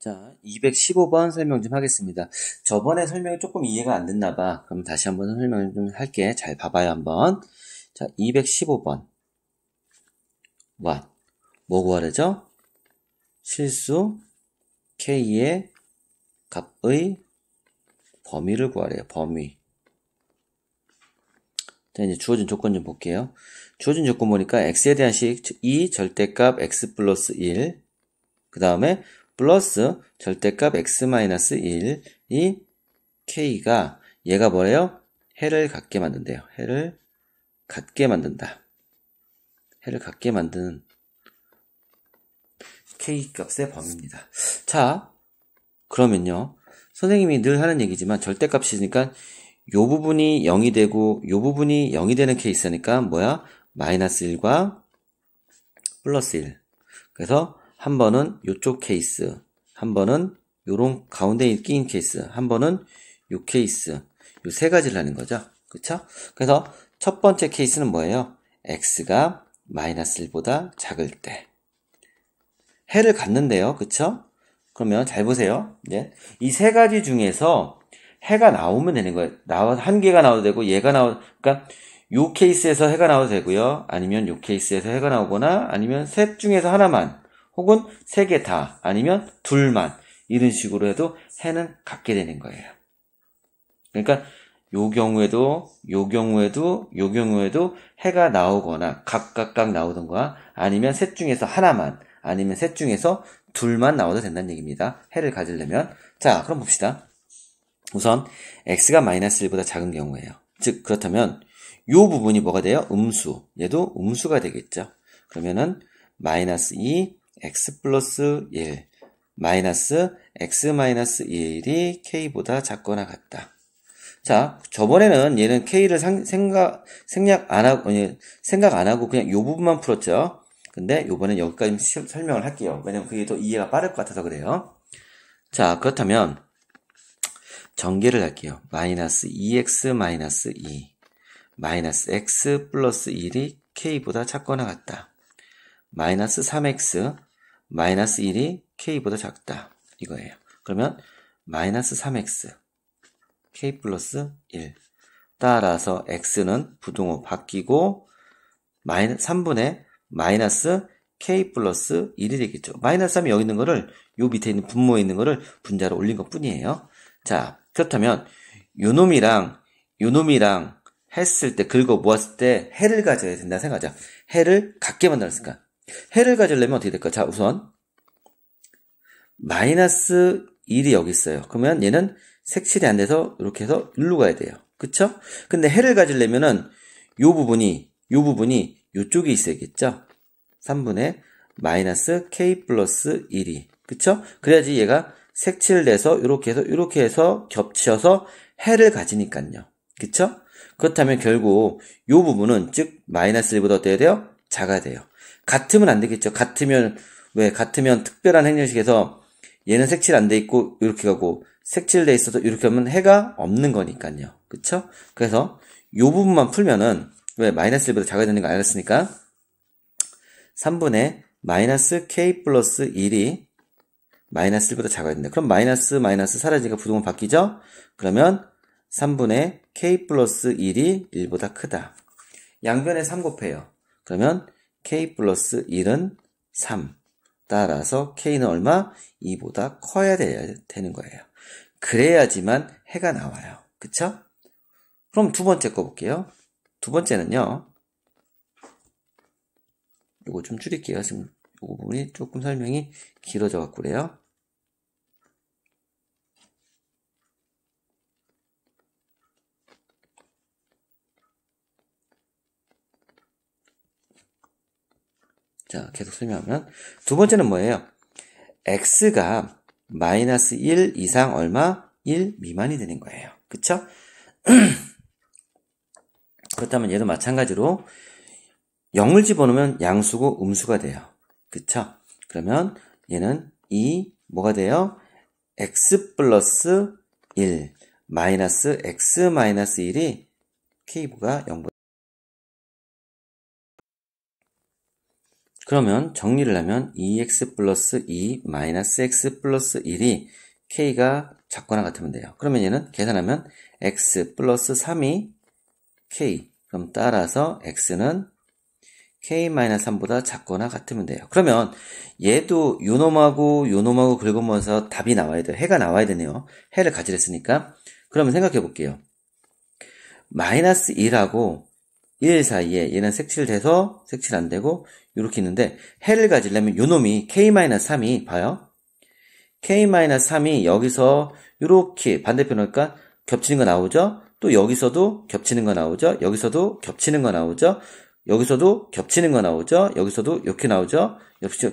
자, 215번 설명 좀 하겠습니다. 저번에 설명이 조금 이해가 안 됐나 봐. 그럼 다시 한번 설명을 좀 할게. 잘 봐봐요, 한번. 자, 215번. what? 뭐 구하려죠? 실수 k의 값의 범위를 구하래요. 범위. 자, 이제 주어진 조건 좀 볼게요. 주어진 조건 보니까 x에 대한 식, 이 절대값 x 플러스 1, 그 다음에 플러스 절대값 x-1, 이 k가 얘가 뭐래요? 해를 갖게 만든대요. 해를 갖게 만든다. 해를 갖게 만드는 k 값의 범위입니다. 자, 그러면요. 선생님이 늘 하는 얘기지만 절대값이니까 요 부분이 0이 되고 요 부분이 0이 되는 케이스니까 뭐야? 마이너스 1과 플러스 1. 그래서 한 번은 요쪽 케이스, 한 번은 요런 가운데 끼인 케이스, 한 번은 요 케이스, 요 세 가지를 하는 거죠. 그쵸? 그래서 첫 번째 케이스는 뭐예요? x가 마이너스 1보다 작을 때. 해를 갖는데요. 그쵸? 그러면 잘 보세요. 예. 이 세 가지 중에서 해가 나오면 되는 거예요. 한 개가 나와도 되고, 그러니까 요 케이스에서 해가 나와도 되고요. 아니면 요 케이스에서 해가 나오거나, 아니면 셋 중에서 하나만, 혹은 세 개 다, 아니면 둘만, 이런 식으로 해도 해는 갖게 되는 거예요. 그러니까 요 경우에도 해가 나오거나 각각 나오던가, 아니면 셋 중에서 하나만, 아니면 셋 중에서 둘만 나와도 된다는 얘기입니다. 해를 가지려면. 자, 그럼 봅시다. 우선 x가 마이너스 1보다 작은 경우예요. 즉 그렇다면 요 부분이 뭐가 돼요? 음수. 얘도 음수가 되겠죠. 그러면은 마이너스 2 x 플러스 1 마이너스 x 마이너스 1이 k보다 작거나 같다. 자, 저번에는 얘는 k를 생각 안 하고 그냥 요 부분만 풀었죠. 근데 요번엔 여기까지 설명을 할게요. 왜냐면 그게 더 이해가 빠를 것 같아서 그래요. 자, 그렇다면 전개를 할게요. 마이너스 2x 마이너스 2 마이너스 x 플러스 1이 k보다 작거나 같다. 마이너스 3x 마이너스 1이 k보다 작다. 이거예요. 그러면 마이너스 3x k 플러스 1 따라서 x는 부등호 바뀌고 3분의 마이너스 k 플러스 1이 되겠죠. 마이너스 3이 여기 있는 거를 요 밑에 있는 분모에 있는 거를 분자로 올린 것 뿐이에요. 자, 그렇다면 요 놈이랑 했을 때 긁어 모았을 때 해를 가져야 된다 생각하자. 해를 갖게 만들었으니까 해를 가지려면 어떻게 될까? 자, 우선 마이너스 1이 여기 있어요. 그러면 얘는 색칠이 안 돼서 이렇게 해서 일로 가야 돼요. 그쵸? 근데 해를 가지려면은 요 부분이 요쪽에 있어야겠죠? 3분의 마이너스 k 플러스 1이 그쵸? 그래야지 얘가 색칠돼서 이렇게 해서 겹쳐서 해를 가지니까요. 그쵸? 그렇다면 결국 요 부분은 즉 마이너스 1보다 어때야 돼요? 작아야 돼요. 같으면 안 되겠죠. 같으면 특별한 행렬식에서 얘는 색칠 안 돼 있고 이렇게 가고 색칠돼 있어서 이렇게 하면 해가 없는 거니까요. 그쵸? 그래서 요 부분만 풀면은 왜 마이너스 1보다 작아야 되는 거 알았으니까 3분의 마이너스 k 플러스 1이 마이너스 1보다 작아야 된다. 그럼 마이너스 사라지니까 부등호 바뀌죠? 그러면 3분의 k 플러스 1이 1보다 크다. 양변에 3 곱해요. 그러면 k 플러스 1은 3. 따라서 k는 얼마? 2보다 커야 되는 거예요. 그래야지만 해가 나와요. 그쵸? 그럼 두 번째 거 볼게요. 두 번째는요. 요거 좀 줄일게요. 지금 요 부분이 조금 설명이 길어져 갖고 그래요. 자, 계속 설명하면 두 번째는 뭐예요? x가 마이너스 1 이상 얼마? 1 미만이 되는 거예요. 그쵸? 그렇다면 얘도 마찬가지로 0을 집어넣으면 양수고 음수가 돼요. 그쵸? 그러면 얘는 뭐가 돼요? x 플러스 1 마이너스 x 마이너스 1이 k가 0보다 그러면 정리를 하면 2x 플러스 2 마이너스 x 플러스 1이 k가 작거나 같으면 돼요. 그러면 얘는 계산하면 x 플러스 3이 k. 그럼 따라서 x는 k-3보다 작거나 같으면 돼요. 그러면 얘도 요놈하고 요놈하고 긁으면서 답이 나와야 돼요. 해가 나와야 되네요. 해를 가지랬으니까. 그러면 생각해 볼게요. 마이너스 1하고 1 사이에 얘는 색칠돼서 색칠 안 되고 이렇게 있는데 해를 가지려면 요놈이 k-3이 봐요. k-3이 여기서 이렇게 반대편 오니까 겹치는 거 나오죠? 또 여기서도 겹치는 거 나오죠? 여기서도 겹치는 거 나오죠? 여기서도 겹치는 거 나오죠? 여기서도 이렇게 나오죠?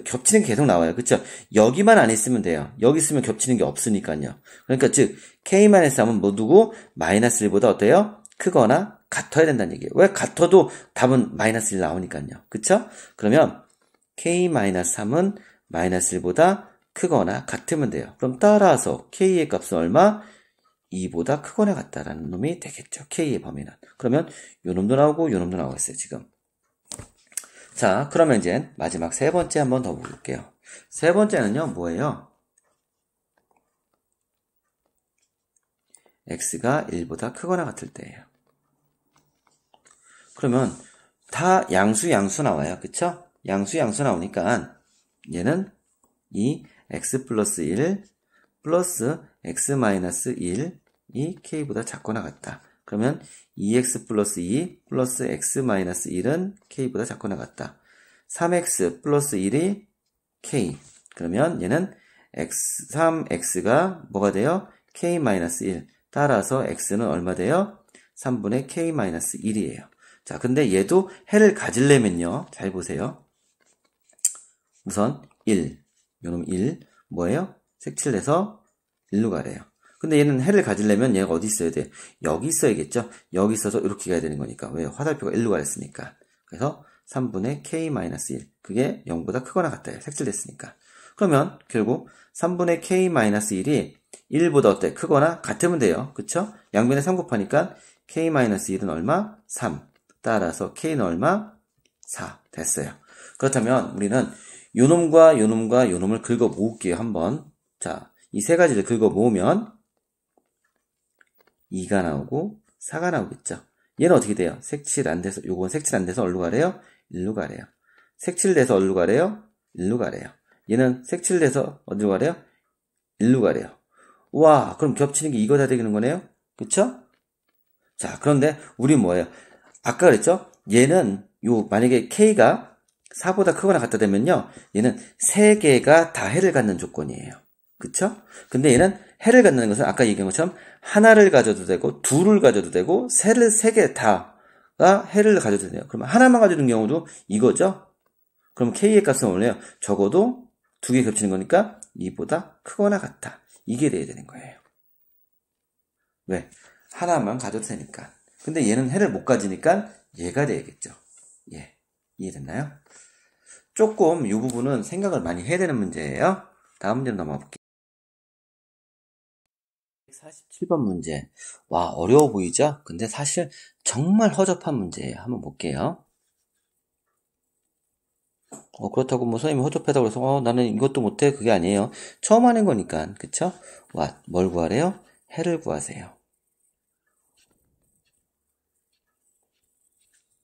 겹치는 게 계속 나와요. 그쵸? 여기만 안 있으면 돼요. 여기 있으면 겹치는 게 없으니까요. 그러니까 즉 k-3은 모두고 마이너스 1보다 어때요? 크거나 같아야 된다는 얘기예요. 왜 같아도 답은 마이너스 1 나오니까요. 그쵸? 그러면 k-3은 마이너스 1보다 크거나 같으면 돼요. 그럼 따라서 k의 값은 얼마? 2보다 크거나 같다라는 놈이 되겠죠. k의 범위는. 그러면 요 놈도 나오고 요 놈도 나오겠어요. 지금. 자, 그러면 이제 마지막 세 번째 한번 더 볼게요. 세 번째는요. 뭐예요? x가 1보다 크거나 같을 때예요. 그러면 다 양수 나와요. 그쵸? 양수 나오니까 얘는 이 x 플러스 1 플러스 x 마이너스 1이 k보다 작거나 같다. 그러면 2x 플러스 2 플러스 x 마이너스 1은 k보다 작거나 같다. 3x 플러스 1이 k. 그러면 얘는 3x가 뭐가 돼요? k 마이너스 1. 따라서 x는 얼마 돼요? 3분의 k 마이너스 1이에요. 자, 근데 얘도 해를 가지려면요. 잘 보세요. 우선 1. 요놈 1. 뭐예요? 색칠해서 1로 가래요. 근데 얘는 해를 가지려면 얘가 어디 있어야 돼? 여기 있어야겠죠? 여기 있어서 이렇게 가야 되는 거니까. 왜? 화살표가 1로 가랬으니까. 그래서 3분의 k-1. 그게 0보다 크거나 같아요. 색칠됐으니까. 그러면 결국 3분의 k-1이 1보다 어때? 크거나 같으면 돼요. 그쵸? 양변에 3 곱하니까 k-1은 얼마? 3. 따라서 k는 얼마? 4. 됐어요. 그렇다면 우리는 요놈과 요놈과 요놈을 긁어 모을게요. 한번. 자, 이 세 가지를 긁어 모으면 2가 나오고 4가 나오겠죠. 얘는 어떻게 돼요? 색칠 안 돼서, 요건 색칠 안 돼서 어디로 가래요? 1로 가래요. 색칠돼서 어디로 가래요? 1로 가래요. 얘는 색칠돼서 어디로 가래요? 1로 가래요. 와, 그럼 겹치는 게 이거 다 되는 거네요? 그쵸? 자, 그런데 우리 뭐예요? 아까 그랬죠? 얘는 만약에 k가 4보다 크거나 같다 되면요. 얘는 3개가 다 해를 갖는 조건이에요. 그쵸? 근데 얘는 해를 갖는 것은 아까 얘기한 것처럼 하나를 가져도 되고 둘을 가져도 되고 세 개 다가 해를 가져도 돼요. 그러면 하나만 가져둔 경우도 이거죠? 그럼 k의 값은 원래요. 적어도 2개 겹치는 거니까 2보다 크거나 같다. 이게 돼야 되는 거예요. 왜? 하나만 가져도 되니까. 근데 얘는 해를 못 가지니까 얘가 돼야겠죠. 예. 이해됐나요? 조금 이 부분은 생각을 많이 해야 되는 문제예요. 다음 문제로 넘어가 볼게요. 47번 문제. 와, 어려워 보이죠? 근데 사실 정말 허접한 문제예요. 한번 볼게요. 그렇다고 뭐 선생님이 허접하다고 해서 나는 이것도 못해. 그게 아니에요. 처음 하는 거니까. 그쵸? 와, 뭘 구하래요? 해를 구하세요.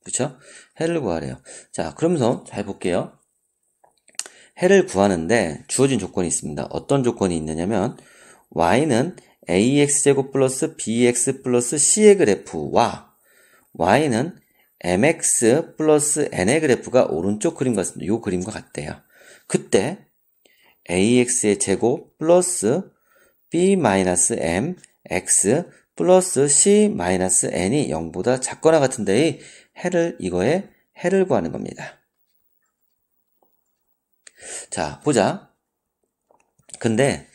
그쵸? 해를 구하래요. 자, 그러면서 잘 볼게요. 해를 구하는데 주어진 조건이 있습니다. 어떤 조건이 있느냐면 y는 ax제곱 플러스 bx 플러스 c의 그래프와 y는 mx 플러스 n의 그래프가 오른쪽 그림 같습니다. 이 그림과 같대요. 그때 ax의 제곱 플러스 b-m x 플러스 c-n이 0보다 작거나 같은데 이거의 해를 구하는 겁니다. 자, 보자. 근데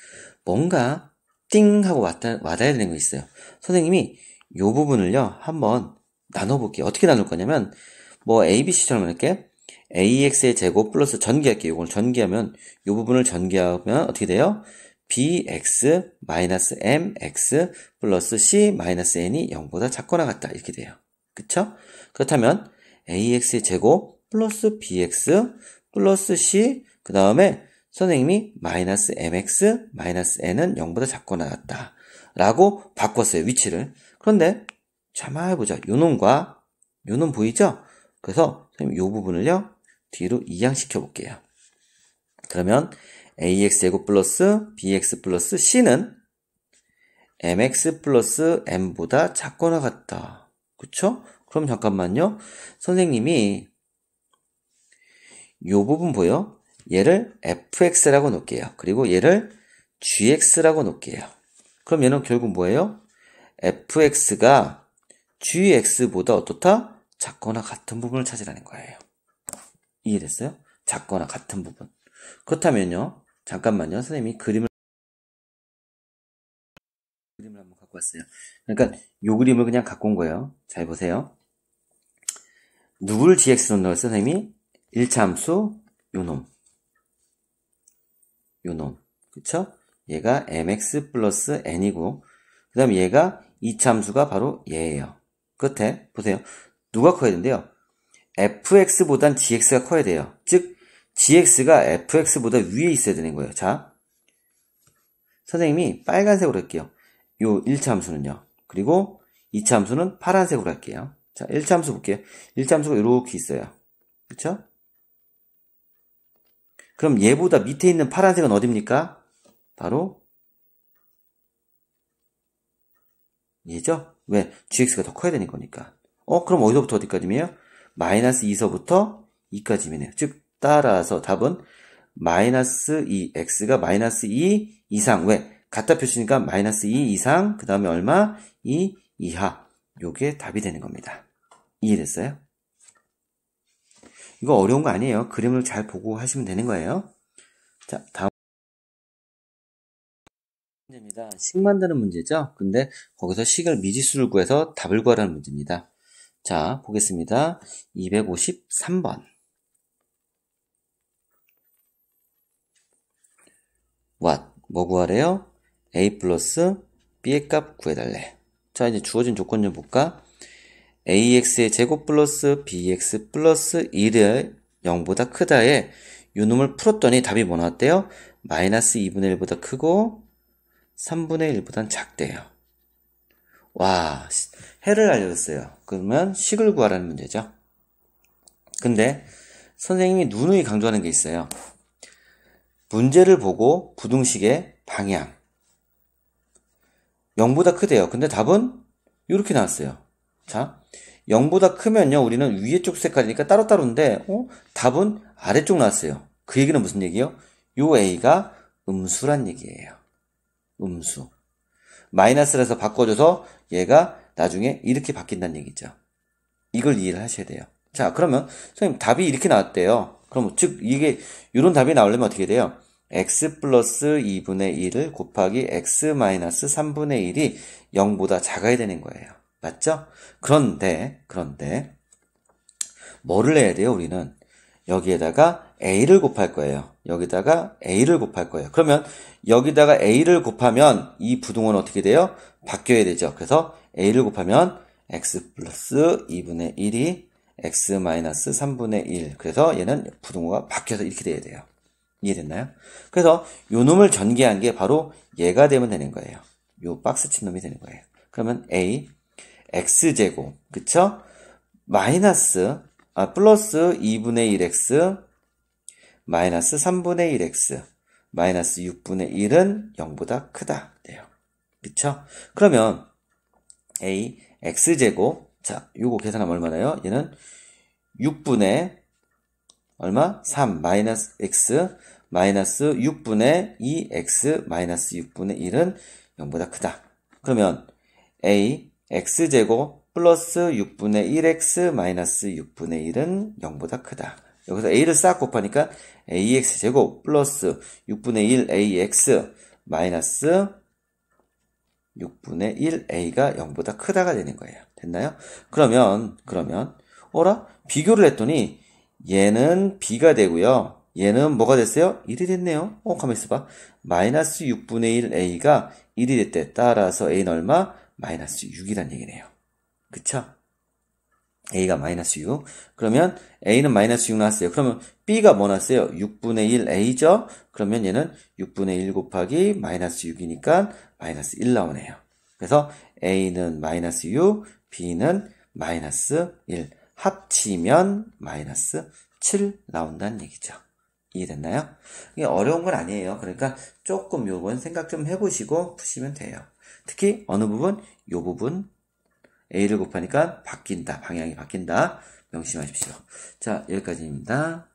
뭔가 띵 하고 와닿아야 되는 거 있어요. 선생님이 이 부분을요 한번 나눠볼게요. 어떻게 나눌 거냐면 뭐 ABC처럼 이렇게 AX의 제곱 플러스 전개할게요. 이걸 전개하면 이 부분을 전개하면 어떻게 돼요? BX 마이너스 MX 플러스 C 마이너스 N이 0보다 작거나 같다. 이렇게 돼요. 그쵸? 그렇다면 AX의 제곱 플러스 BX 플러스 C, 그 다음에 선생님이 마이너스 mx, 마이너스 n은 0보다 작거나 같다. 라고 바꿨어요, 위치를. 그런데, 자, 해보자. 요놈과 요놈 보이죠? 그래서 선생님 요 부분을요, 뒤로 이양시켜 볼게요. 그러면 ax제곱 플러스 bx 플러스 c는 mx 플러스 n보다 작거나 같다. 그쵸? 그럼 잠깐만요. 선생님이 요 부분 보여? 얘를 fx라고 놓을게요. 그리고 얘를 gx라고 놓을게요. 그럼 얘는 결국 뭐예요? fx가 gx보다 어떻다? 작거나 같은 부분을 찾으라는 거예요. 이해됐어요? 작거나 같은 부분. 그렇다면요. 잠깐만요. 선생님이 그림을 한번 갖고 왔어요. 그러니까 요 그림을 그냥 갖고 온 거예요. 잘 보세요. 누구를 gx로 넣었어요? 선생님이 1차 함수 요놈. 그쵸? 얘가 mx 플러스 n이고 그 다음에 얘가 2차 함수가 바로 얘예요. 끝에 보세요. 누가 커야 된대요? fx보단 gx가 커야 돼요. 즉 gx가 fx보다 위에 있어야 되는 거예요. 자, 선생님이 빨간색으로 할게요. 요 1차 함수는요. 그리고 2차 함수는 파란색으로 할게요. 자, 1차 함수 볼게요. 1차 함수가 이렇게 있어요. 그쵸? 그럼 얘보다 밑에 있는 파란색은 어딥니까? 바로 얘죠? 왜? gx가 더 커야 되는 거니까. 그럼 어디서부터 어디까지면요? 마이너스 2서부터 2까지면요. 즉 따라서 답은 마이너스 2, x가 마이너스 2 이상. 왜? 같다 표시니까 마이너스 2 이상, 그 다음에 얼마? 2 이하. 요게 답이 되는 겁니다. 이해됐어요? 이거 어려운 거 아니에요. 그림을 잘 보고 하시면 되는 거예요. 자, 다음 문제입니다. 식 만드는 문제죠. 근데 거기서 식을 미지수를 구해서 답을 구하라는 문제입니다. 자, 보겠습니다. 253번. what? 뭐 구하래요? a 플러스 b의 값 구해달래. 자, 이제 주어진 조건 좀 볼까? ax의 제곱 플러스 bx 플러스 1의 0보다 크다에 요놈을 풀었더니 답이 뭐 나왔대요? 마이너스 2분의 1보다 크고 3분의 1보단 작대요. 와, 해를 알려줬어요. 그러면 식을 구하라는 문제죠. 근데 선생님이 누누이 강조하는 게 있어요. 문제를 보고 부등식의 방향 0보다 크대요. 근데 답은 이렇게 나왔어요. 자, 0보다 크면요 우리는 위에 쪽 색깔이니까 따로따로인데 답은 아래쪽 나왔어요. 그 얘기는 무슨 얘기예요? 요 a가 음수란 얘기예요. 음수. 마이너스라서 바꿔줘서 얘가 나중에 이렇게 바뀐다는 얘기죠. 이걸 이해를 하셔야 돼요. 자, 그러면 선생님 답이 이렇게 나왔대요. 그럼 즉 이게 이런 답이 나오려면 어떻게 돼요? x 플러스 2분의 1을 곱하기 x 마이너스 3분의 1이 0보다 작아야 되는 거예요. 맞죠? 그런데 뭐를 해야 돼요? 우리는 여기에다가 a를 곱할 거예요. 여기다가 a를 곱할 거예요. 그러면 여기다가 a를 곱하면 이 부등호는 어떻게 돼요? 바뀌어야 되죠. 그래서 a를 곱하면 x 플러스 2분의 1이 x 마이너스 3분의 1. 그래서 얘는 부등호가 바뀌어서 이렇게 돼야 돼요. 이해됐나요? 그래서 요 놈을 전개한 게 바로 얘가 되면 되는 거예요. 요 박스 친 놈이 되는 거예요. 그러면 a x제곱 그쵸? 플러스 2분의 1x 마이너스 3분의 1x 마이너스 6분의 1은 0보다 크다 돼요. 그쵸? 그러면 a x제곱 자 요거 계산하면 얼마나요? 얘는 6분의 얼마? 3 마이너스 x 마이너스 6분의 2x 마이너스 6분의 1은 0보다 크다. 그러면 a x제곱 플러스 6분의 1x 마이너스 6분의 1은 0보다 크다. 여기서 a를 싹 곱하니까 ax제곱 플러스 6분의 1ax 마이너스 6분의 1a가 0보다 크다가 되는 거예요. 됐나요? 그러면 어라? 비교를 했더니 얘는 b가 되고요. 얘는 뭐가 됐어요? 1이 됐네요. 가만히 있어봐. 마이너스 6분의 1a가 1이 됐대. 따라서 a는 얼마? 마이너스 6이란 얘기네요. 그쵸? A가 마이너스 6. 그러면 A는 마이너스 6 나왔어요. 그러면 B가 뭐 나왔어요? 6분의 1 A죠? 그러면 얘는 6분의 1 곱하기 마이너스 6이니까 마이너스 1 나오네요. 그래서 A는 마이너스 6, B는 마이너스 1. 합치면 마이너스 7 나온다는 얘기죠. 이해됐나요? 이게 어려운 건 아니에요. 그러니까 조금 요건 생각 좀 해보시고 푸시면 돼요. 특히 어느 부분? 요 부분 A를 곱하니까 바뀐다. 방향이 바뀐다. 명심하십시오. 자, 여기까지입니다.